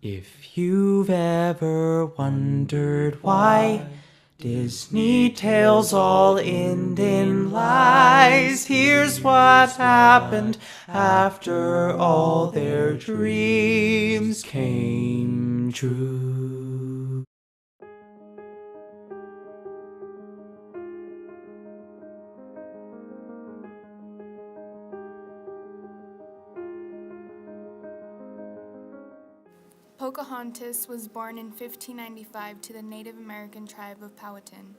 If you've ever wondered why Disney tales all end in lies, here's what happened after all their dreams came true. Pocahontas was born in 1595 to the Native American tribe of Powhatan.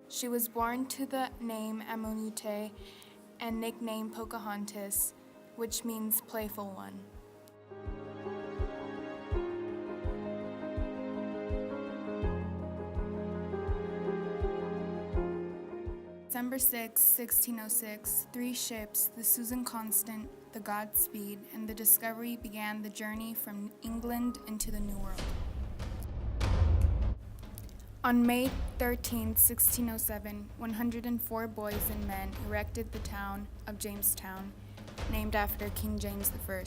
She was born to the name Amunute and nicknamed Pocahontas, which means playful one. December 6, 1606, 3 ships, the Susan Constant, the Godspeed, and the Discovery began the journey from England into the New World. On May 13, 1607, 104 boys and men erected the town of Jamestown, named after King James I.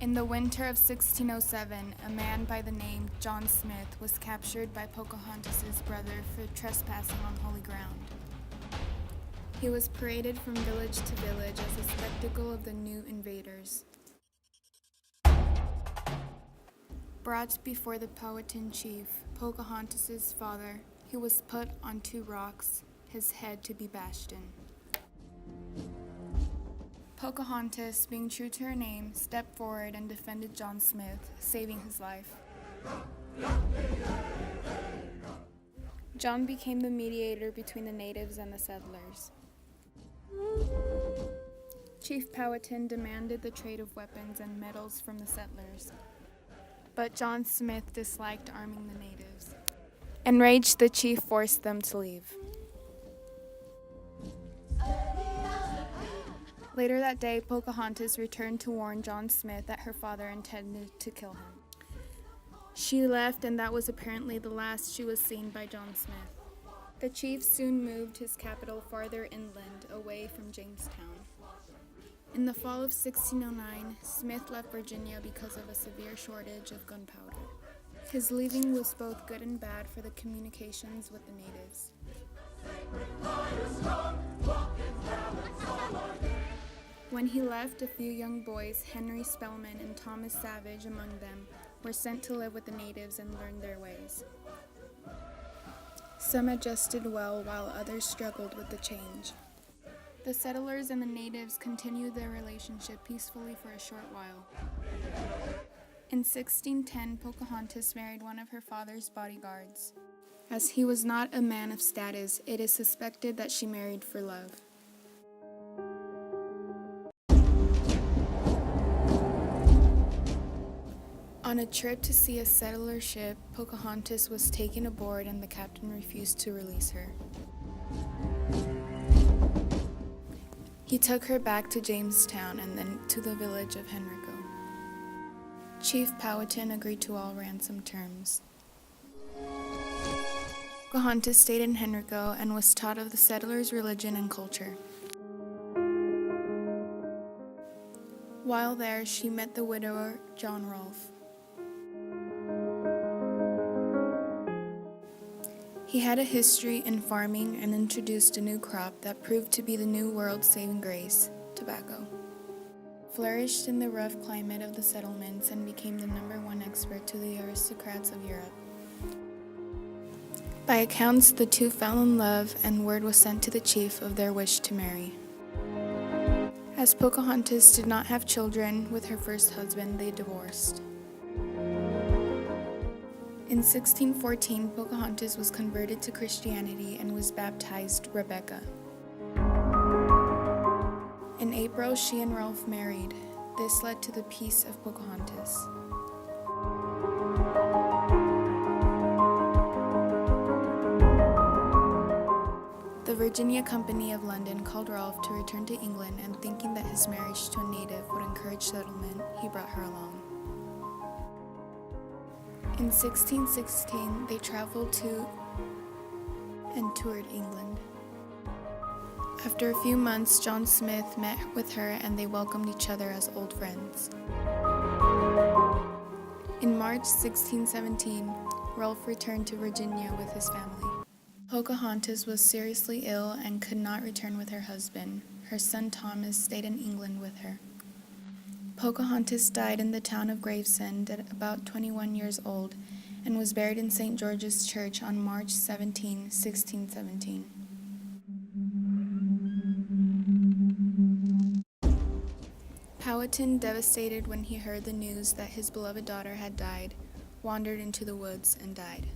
In the winter of 1607, a man by the name John Smith was captured by Pocahontas' brother for trespassing on holy ground. He was paraded from village to village as a spectacle of the new invaders. Brought before the Powhatan chief, Pocahontas' father, he was put on 2 rocks, his head to be bashed in. Pocahontas, being true to her name, stepped forward and defended John Smith, saving his life. John became the mediator between the natives and the settlers. Chief Powhatan demanded the trade of weapons and metals from the settlers, but John Smith disliked arming the natives. Enraged, the chief forced them to leave. Later that day, Pocahontas returned to warn John Smith that her father intended to kill him. She left, and that was apparently the last she was seen by John Smith. The chief soon moved his capital farther inland, away from Jamestown. In the fall of 1609, Smith left Virginia because of a severe shortage of gunpowder. His leaving was both good and bad for the communications with the natives. When he left, a few young boys, Henry Spelman and Thomas Savage among them, were sent to live with the natives and learn their ways. Some adjusted well, while others struggled with the change. The settlers and the natives continued their relationship peacefully for a short while. In 1610, Pocahontas married one of her father's bodyguards. As he was not a man of status, it is suspected that she married for love. On a trip to see a settler ship, Pocahontas was taken aboard and the captain refused to release her. He took her back to Jamestown and then to the village of Henrico. Chief Powhatan agreed to all ransom terms. Pocahontas stayed in Henrico and was taught of the settlers' religion and culture. While there, she met the widower John Rolfe. He had a history in farming and introduced a new crop that proved to be the New World's saving grace, tobacco. Flourished in the rough climate of the settlements and became the #1 expert to the aristocrats of Europe. By accounts, the two fell in love, and word was sent to the chief of their wish to marry. As Pocahontas did not have children with her first husband, they divorced. In 1614, Pocahontas was converted to Christianity and was baptized Rebecca. In April, she and Rolfe married. This led to the Peace of Pocahontas. The Virginia Company of London called Rolfe to return to England, and thinking that his marriage to a native would encourage settlement, he brought her along. In 1616, they traveled to and toured England. After a few months, John Smith met with her and they welcomed each other as old friends. In March 1617, Rolfe returned to Virginia with his family. Pocahontas was seriously ill and could not return with her husband. Her son Thomas stayed in England with her. Pocahontas died in the town of Gravesend at about 21 years old and was buried in St. George's Church on March 17, 1617. Powhatan, devastated when he heard the news that his beloved daughter had died, wandered into the woods and died.